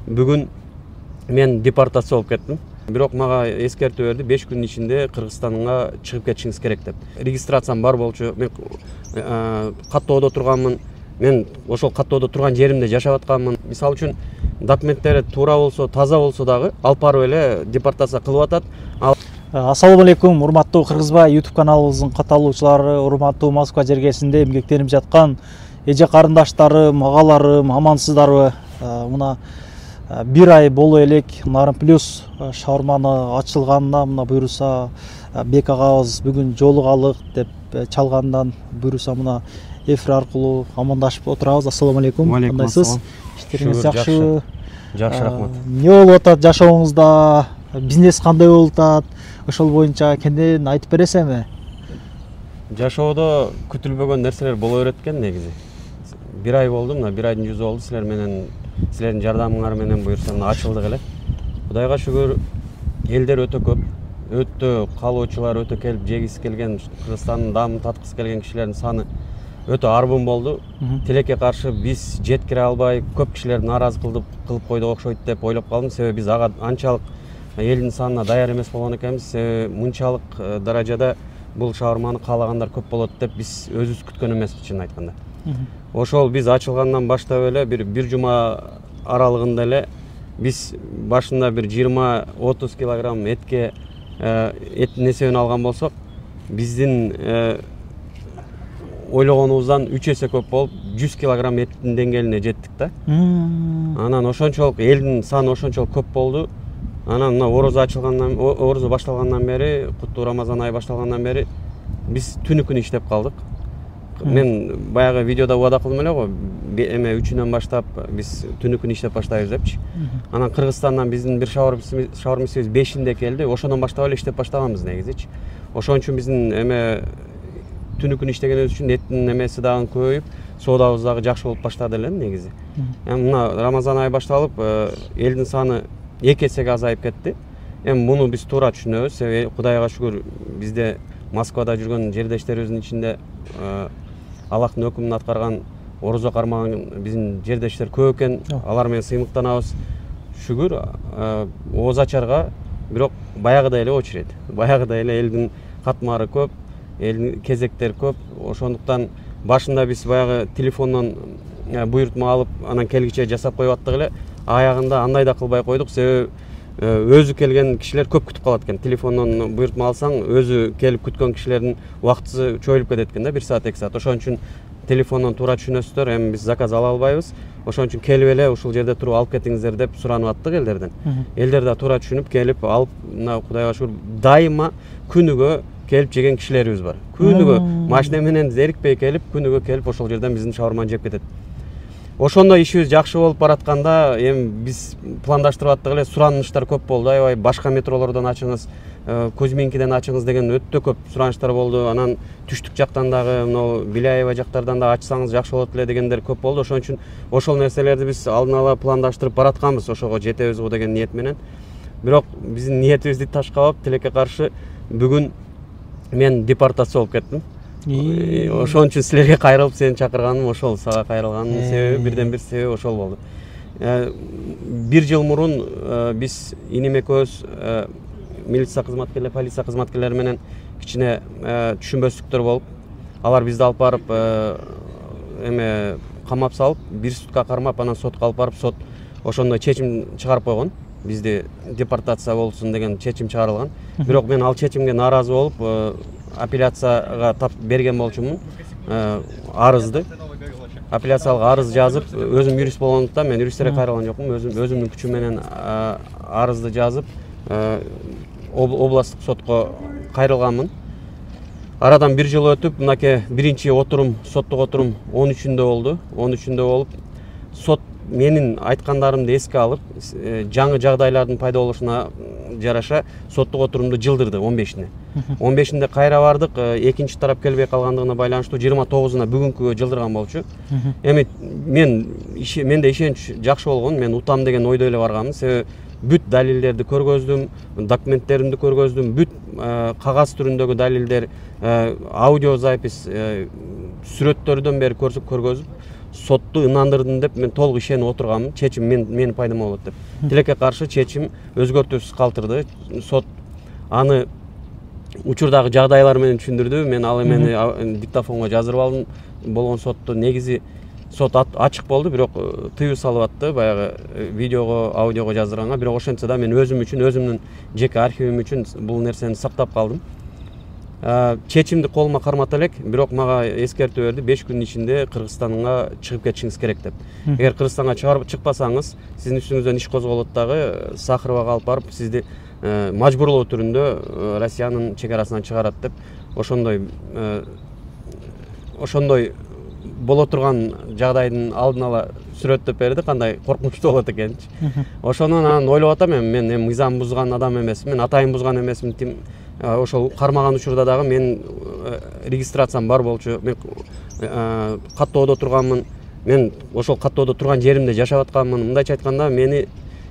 Бүгүн мен депортация болуп кеттим. Бирок мага эскертүү берди, 5 күндүн ичинде Кыргызстанга чыгып кетишиңиз керек деп. Регистрациям бар болчу. Мен каттоодо турганмын. Мен ошол каттоодо турган жеримде жашап атканмын. Мисалы үчүн документтери туура болсо, таза болсо дагы алып барып эле депортация кылып атат. Ассаламу алейкум, урматтуу Кыргызбай YouTube каналыбыздын каталуучулары, урматтуу Москва жергесинде эмгектенип жаткан эже карындаштарым, агаларым, амансыздарбы? Мына бир ай боло элек Нарын Плюс шаурманы ачылганына мына буйруса Бек агабыз бүгүн жолугалык деп чалгандан буйруса мына эфир аркылуу амандашып отурабыз. Ассаламу алейкум. Кандайсыз? Иштериңиз жакшыбы? Жакшы, рахмат. Эмне болуп атат жашооңузда? Бизнес кандай болуп атат? Ошол боюнча кенден айтып бересизби? Жашоодо күтүлбөгөн нерселер боло берет экен негизи. Бир ай болду, мына бир айдын жүзү болду. Силердин жардамыңар менен буюрса ачылдык эле. Кудайга шүгүр, элдер өтө көп. Өтө калуучулар, өтө келип жегиси келген, Кыргызстандын даамын таткысы келген кишилердин саны өтө арбын болду. Тилекке каршы биз жеткире албай, көп кишилер нааразы кылып койдук окшойт деп ойлоп калдым. Себеби биз ага анчалык элдин санына даяр эмес болгон экенбиз. Мынчалык даражада бул шаурманы каалагандар көп болот деп биз өзүбүз күткөн эмеспиз, чын айтканда. Ошол биз ачылгандан баштап эле бир жума аралыгында эле биз башында бир 20-30 килограмм этке эттин эсебин алган болсок, биздин ойлогонубуздан 3 эсе көп болуп 100 килограмм эттин деңгээлине жеттик да. Анан ошончолук элдин саны ошончолук көп болду. Анан мына орозо башталгандан бери, куттуу Рамазан айы башталгандан бери биз түнү күнү иштеп калдык. Мен баягы видеода убада кылдым эле го, эме 3-үнөн баштап биз түнү күнү иштеп баштайбыз депчи. Анан Кыргызстандан биздин бир шаурмисибиз 5-инде келди. Ошондон баштап эле иштеп баштаганбыз негизичи. Ошон үчүн биздин эме түнү күнү иштегенибиз үчүн эттин эмеси дагы көбөйүп, соодабыз дагы жакшы болуп баштады эле негизи. Мына Рамазан айы башталып, элдин саны 2 эсеге азайып кетти. Муну биз туура түшүнөбүз. Себеби Кудайга шүгүр, бизде Москвада жүргөн жердештерибиздин ичинде Аллахтын өкүмүн аткарган, орозо кармаган биздин жердештер көп экен. Алар менен сыймыктанабыз. Шүгүр, ооз ачарга бирок баягыдай эле очередь. Баягыдай эле элдин катмары көп, элдин кезектери көп. Ошондуктан башында биз баягы телефондон буйртма алып, анан келгиче жасап коюп аттык эле. Аягында андай да кылбай койдук, себеби өзү келген кишилер көп күтүп калат экен. Телефондон буйртма алсаң, өзү келип күткөн кишилердин убактысы чоюлуп кетет экен да, 1 саат, 2 саат. Ошон үчүн телефондон туура түшүнөсүздөр, эми биз заказ ала албайбыз. Ошон үчүн келип эле ушул жерде туруп алып кетиңиздер деп суранып аттык элдерден. Элдер да туура түшүнүп келип алып, мына Кудайга шүгүр, дайыма күнүгө келип жеген кишилерибиз бар. Күнүгө машина менен зерикпей келип, күнүгө келип ошол жерден биздин шаурманы жеп кетет. Ошондо ишибиз жакшы болуп баратканда, эми биз пландаштырып аттык эле, суранычтар көп болду. Аябай башка метролордон ачыңыз, Кузьминкиден ачыңыз деген өтө көп суранычтар болду. Анан түштүк жактан дагы, мына Биляева жактардан да ачсаңыз жакшы болот эле дегендер көп болду. Ошон үчүн ошол нерселерди биз алдын ала пландаштырып баратканбыз, ошого жетебиз го деген ниет менен. Бирок биздин ниетибизди ташкалап, тилекке каршы бүгүн мен депортация болуп кеттим. Ошон үчүн силерге кайрылып сени чакырганым ошол, сага кайрылганымдын себеби, бирден бир себеби ошол болду. 1 жыл мурун биз иним экөөбүз милиция кызматкерлери, полиция кызматкерлери менен кичине түшүнбөстүктөр болуп, алар бизди алып барып эме камап салып, 1 сутка кармап, анан сотко алып барып, сот ошондой чечим чыгарып койгон. Бизди депортация болсун деген чечим чыгарылган. Бирок мен ал чечимге нааразы болуп, апелляцияга берген болчумун арызды. Апелляциялык арыз жазып, өзүм юрист болгондуктан мен юристтерге кайрылган жокмун. Өзүмдүн күчүм менен арызды жазып, областтык сотко кайрылганмын. Арадан 1 жыл өтүп, мынакей биринчи отурум, соттук отурум 13-үндө болду. 13-үндө болуп, сот менин айткандарымды эске алып, жаңы жагдайлардын пайда болушуна жараша соттук отурумду жылдырды 15-ине. 15-inde кайра бардык, экинчи тарап келбей калгандыгына байланыштуу 29-уна бүгүнкүгө жылдырган болчу. Эми менде ишенич жакшы болгон, мен утам деген ойдо эле барганмын. Себеби бүт далилдерди көргөздүм, документтеримди көргөздүм, бүт кагаз түрүндөгү далилдер, аудио запись, сүрөттөрдөн бери көргөзүп, сотту ынандырдым деп мен толук ишенип отурганмын. Чечим менин пайдама болот деп. Тилекке каршы чечим өзгөртүүсүз калтырды. Сот аны учурдагы жагдайлар менен түшүндүрдү. Мен ал эмени диктофонго жаздырып алдым. Болгон сотту негизи сот ачык болду, бирок тыюу салып атты баягы видеого, аудиого жаздырганга. Бирок ошентсе да мен өзүм үчүн, өзүмдүн жеке архивим үчүн бул нерсени сактап калдым. Чечимди колума кармата элек, бирок мага эскертүү берди, 5 күндүн ичинде Кыргызстанга чыгып кетишиңиз керек деп. Эгер Кыргызстанга чыкпасаңыз, сиздин үстүңүздөн иш козголот дагы, Сахаровага алып барып сизди мажбурлоо түрүндө Россиянын чегарасынан чыгарат деп, ошондой боло турган жагдайдын алдын ала сүрөттөп берди, кандай коркунучтуу болот экенчи. Ошондон анан ойлоп атам, мен мыйзам бузган адам эмесмин, мен атайын бузган эмесмин. Ошол кармаган учурда дагы мен регистрациям бар болчу. Мен каттоодо турганмын. Мен ошол каттоодо турган жеримде жашап атканмын. Мындайча айтканда, мени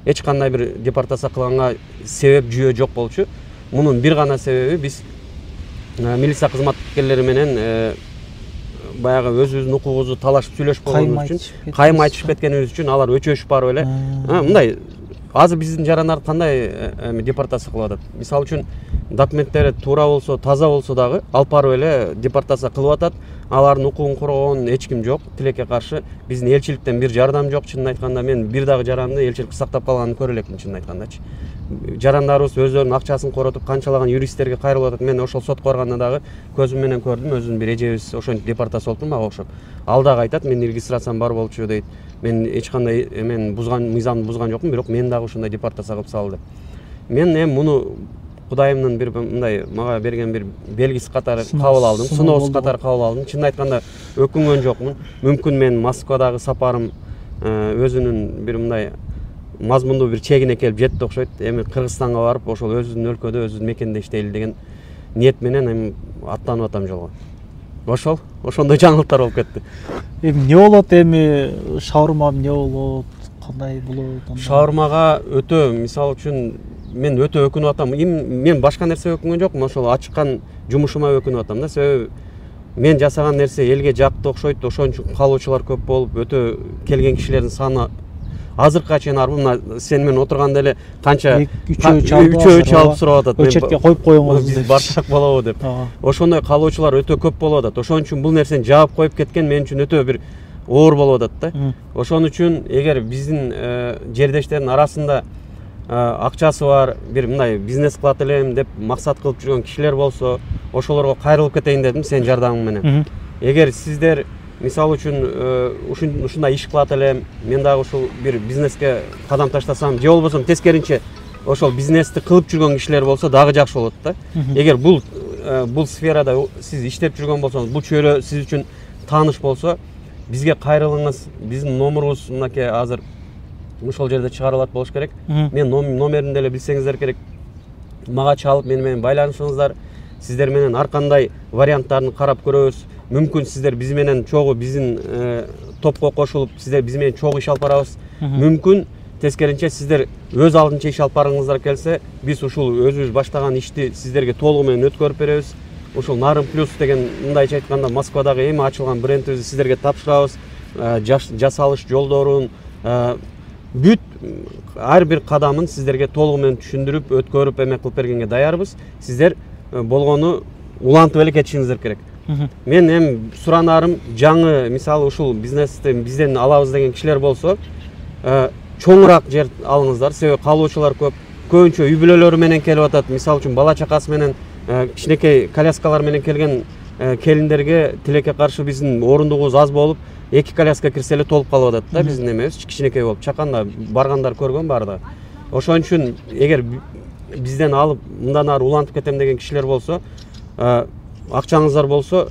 эч кандай бир депортация кылганга себеп жүйө жок болчу. Мунун бир гана себеби биз милиция кызматкерлери менен баягы өзүбүздүн укугубузду талашып сүйлөшүп койгонубуз үчүн, кайым айтышып кеткенибиз үчүн алар өчөшүп барып эле мындай азыр биздин жарандарды кандай депортация кылып атат. Мисалы үчүн документтери туура болсо, таза болсо дагы алып барып эле депортация кылып атат. Алардын укугун коргогон эч ким жок. Тилекке каршы биздин элчиликтен бир жардам жок. Чынын айтканда мен бир дагы жаранды элчилик сактап калганын көрө элекмин, чынын айткандачы. Жарандарыбыз өздөрүнүн акчасын коротуп, канчалаган юристтерге кайрылып атат. Мен ошол сотко барганда дагы көзүм менен көрдүм, өзүнүн бир эжебиз ошентип депортация болуптур мага окшоп. Ал дагы айтат, менин регистрациям бар болчу дейт. Мен эч кандай мыйзамды бузган жокмун, бирок мен дагы ушундай депортация кылып салды деп. Мен муну Кудайымдын бир мындай мага берген бир белгиси катары кабыл алдым, сыноосу катары кабыл алдым. Чынын айтканда өкүнгөн жокмун. Мүмкүн мен Москвадагы сапарым өзүнүн бир мындай мазмундуу бир чегине келип жетти окшойт. Эми Кыргызстанга барып, ошол өзүнүн өлкөдө, өзүнүн мекенде иштейли деген ниет менен эми аттанып атам жолго. Ошондой жаңылыктар болуп кетти. Эми эмне болот, эми шаурма эмне болот, кандай болот? Шаурмага өтө, мисалы үчүн мен өтө өкүнүп атам. Мен башка нерсе өкүнгөн жокмун, ошол ачыккан жумушума өкүнүп атам да. Себеби мен жасаган нерсе элге жакты окшойт, ошон үчүн каалоочулар көп болуп, өтө келген кишилердин саны азыркыга чейин бар. Мына сен менен отурганда эле канча үчөө чалып сурап атат. Черке коюп коюңуз деп. Барсак болобу деп. Ошондой каалоочулар өтө көп болуп атат. Ошон үчүн бул нерсени жаап коюп кеткен мен үчүн өтө бир оор болуп атат да. Ошон үчүн эгер биздин жердештердин арасында акчасы бар, бир мындай бизнес кылат элем деп максат кылып жүргөн кишилер болсо, ошолорго кайрылып кетейин дедим сен жардамың менен. Эгер сиздер мисалы үчүн ушундай иш кылат элем, мен дагы ушул бир бизнеске кадам таштасам, же болбосо тескеринче ошол бизнести кылып жүргөн кишилер болсо дагы жакшы болот да. Эгер бул сферада сиз иштеп жүргөн болсоңуз, бул чөйрө сиз үчүн тааныш болсо, бизге кайрылыңыз. Биздин номерубуз мынакей азыр ошол жерде чыгарылат болуш керек. Мен номеримди эле билсеңиздер керек. Мага чалып менен байланышыңыздар. Сиздер менен ар кандай варианттарын карап көрөбүз. Мүмкүн сиздер биз менен чогуу биздин топко кошулуп, сиздер биз менен чогуу иш алып барабыз. Мүмкүн тескеринче сиздер өз алдынча иш алып баргыңыздар келсе, биз ушул өзүбүз баштаган ишти сиздерге толугу менен өткөрүп беребиз. Ушул Нарын Плюс деген мындайча айтканда Москвадагы эми ачылган брендибизди сиздерге тапшырабыз. Жасалыш жолдорун, бүт ар бир кадамын сиздерге толугу менен түшүндүрүп, өткөрүп эме кылып бергенге даярбыз. Сиздер болгону улантып эле кетишиңиздер керек. Мен эми суранарым, жаңы мисалы ушул бизнести бизден алабыз деген кишилер болсо, чоңураак жер алыңыздар. Себеби каалоочулар көп. Көбүнчө үй бүлөлөрү менен келип атат. Мисалы үчүн бала чакасы менен, кичинекей коляскалар менен келген келиндерге тилекке каршы биздин орундугубуз аз болуп, 2 коляска кирсе эле толуп калып атат да, биздин эмебиз кичинекей болуп. Чаканда баргандар көргөн баары да. Ошон үчүн эгер бизден алып мындан ары улантып кетем деген кишилер болсо, акчаңыздар болсо,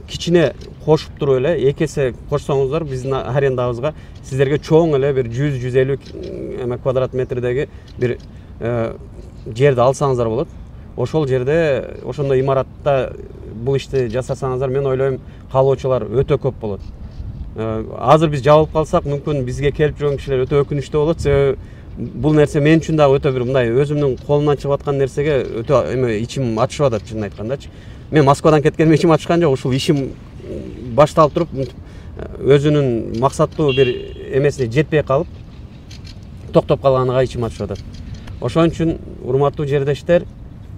кичине кошуп туруп эле 2 эсе кошсоңуздар биздин арендабызга сиздерге чоң эле бир 100-150 квадрат метрдеги бир жерди алсаңыздар болот. Ошол жерде, ошондой имаратта бул ишти жасасаңыздар, мен ойлойм, каалоочулар өтө көп болот. Азыр биз жабылып калсак, мүмкүн бизге келип жүргөн кишилер өтө өкүнүчтүү болот. Себеби бул нерсе мен үчүн дагы өтө бир мындай өзүмдүн колумдан чыгып аткан нерсеге өтө ичим ачышып атат, чынын айткандачы. Мен Москвадан кеткениме ичим ачышкан жок, ушул ишим башталып туруп өзүнүн максаттуу бир эмесине жетпей калып токтоп калганга ичим ачып атат. Ошон үчүн урматтуу жердештер,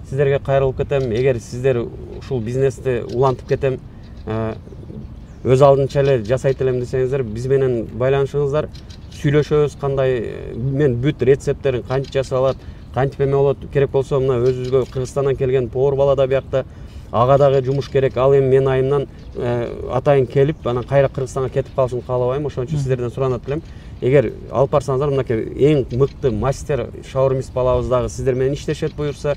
сиздерге кайрылып кетем. Эгер сиздер ушул бизнести улантып кетем, өз алдынча эле жасайт элем десеңиздер, биз менен байланышыңыздар, сүйлөшөбүз, кандай мен бүт рецепттерин кантип жасап алат, кантип эме болот, керек болсо мына өзүбүзгө Кыргызстандан келген повар бала да биякта, ага дагы жумуш керек. Ал эми мен айымдан атайын келип, анан кайра Кыргызстанга кетип калышын каалабайм. Ошон үчүн сиздерден суранат элем. Эгер алып барсаңыздар, мынакей эң мыкты мастер шаурмист балабыз дагы сиздер менен иштешет буюрса,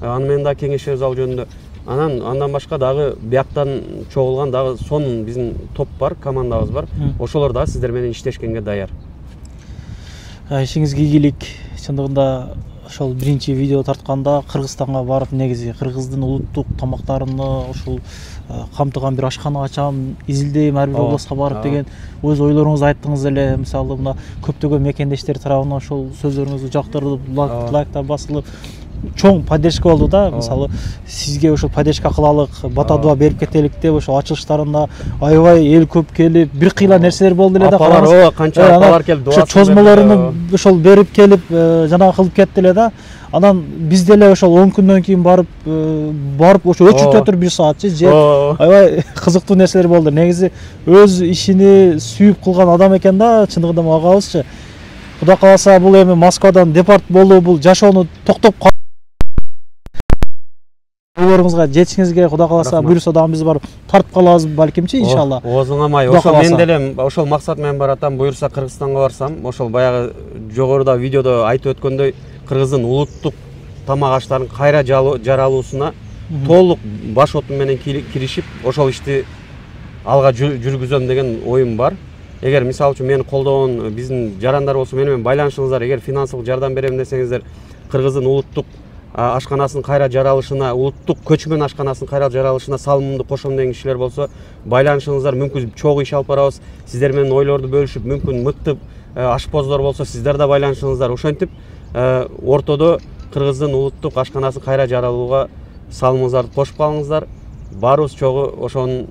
аны менен дагы кеңешебиз ал жөнүндө. Андан башка дагы бияктан чогулган дагы сонун биздин топ бар, командабыз бар. Ошолор дагы сиздер менен иштешкенге даяр. Ишиңизге ийгилик. Чындыгында ошол биринчи видео тартканда Кыргызстанга барып, негизи Кыргыздын улуттук тамактарыны ушул камтыган бир ашкана ачам, изилдейм ар бир областка барып деген өз ойлоруңузду айттыңыз эле. Мисалы мына көптөгөн мекендештер тарабынан ошол сөздөрүңүздү жактырылып, лайктар басылып, чоң поддержка болду да. Мисалы сизге ошол поддержка кылалык, бата дуа берип кетелик деп ошол ачылыштарында аябай эл көп келип, бир кыйла нерселер болду эле да. Апалар, канча апалар келип, дуасын чозмолорун ошол берип келип, жанагы кылып кетти эле да. Анан биз деле ошол 10 күндөн кийин барып ошо өчүртө туруп 1 саатчы жеп, аябай кызыктуу нерселер болду. Негизи өз ишини сүйүп кылган адам экен да, чындыгында агабызчы. Кудай кааласа бул эми Москвадан депорт болуу, бул жашоону токтоп ойлоруңузга жетишиңизге Кудай кааласа буюрса дагы биз барып тартып калабыз балкимчи, иншалла. Оозуңа май. Ошол мен деле ошол максат менен баратам. Буюрса Кыргызстанга барсам, ошол баягы жогоруда видеодо айтып өткөндөй, Кыргыздын улуттук тамак аштарын кайра жаралуусуна толук баш отум менен киришип, ошол ишти алга жүргүзөм деген оюм бар. Эгер мисалы үчүн мени колдогон биздин жарандар болсо, менен байланышыңыздар, эгер финансылык жардам берем десеңиздер, Кыргыздын улуттук ашканасын кайра жаралышына, улуттук көчмөн ашканасын кайра жаралышына салымымды кошом деген кишилер болсо, байланышыңыздар, мүмкүн чогуу иш алып барабыз. Сиздер менен ойлорду бөлүшүп, мүмкүн мыкты ашпоздор болсо, сиздер да байланышыңыздар. Ошентип ортодо Кыргыздын улуттук ашканасын кайра жаралууга салымыңыздарды кошуп калыңыздар. Баарыбыз чогуу ошону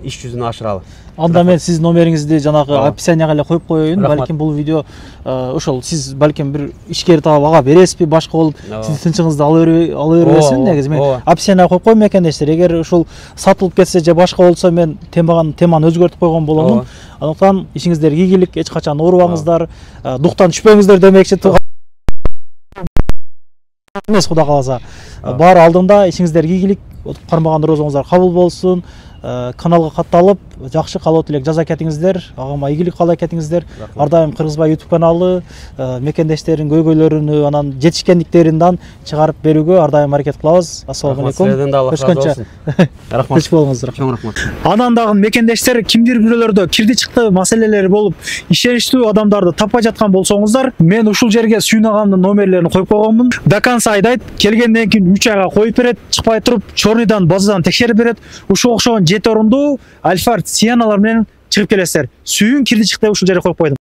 иш жүзүнө ашыралы. Анда мен сиздин номериңизди жанагы описанияга эле коюп коеюн. Балким бул видео ошол сиз балким бир ишкер таап ага бересизби, башка болуп сиздин тынчыңызды ала бербесин. Негизи мен описанияга коюп коем мекендештер. Эгер ушул сатылып кетсе же башка болсо, мен теманы өзгөртүп койгон боломун. Андыктан ишиңиздерге ийгилик, эч качан оорубаңыздар, дуктан түшпөңүздөр демекчи. Эмес, Кудай кааласа. Баары алдында ишиңиздерге ийгилик, кармаган оорузуңуздар кабыл болсун. Каналга катталып, жакшы каалоо тилек жаза кетиңиздер. Агама ийгилик каалай кетиңиздер. Ар дайым Кыргызбай YouTube каналы мекендештердин көйгөйлөрүнү, анан жетишкендиктеринен чыгарып берүүгө ар дайым аракет кылабыз. Ассаламу алейкум. Сиздерден да Аллах разы болсун. Рахмат. Тынч болуңуздар. Чоң рахмат. Анан дагы мекендештер, кимдир бирөөлөрдө кирди чыкты маселелери болуп, ишеничтүү адамдарды таппай жаткан болсоңуздар, мен ушул жерге Сүйүн агамдын номерлерин коюп койгонмун. Даканса айдайт, келгенден кийин 3 айга коюп берет, чыкпай туруп, чорныйдан, базадан текшерип берет. Ушул окшогон 7 орундуу Альфард Сианалар менен чыгып келесиздер. Сүйүн кирди чыкты ушул жерге коюп койдум.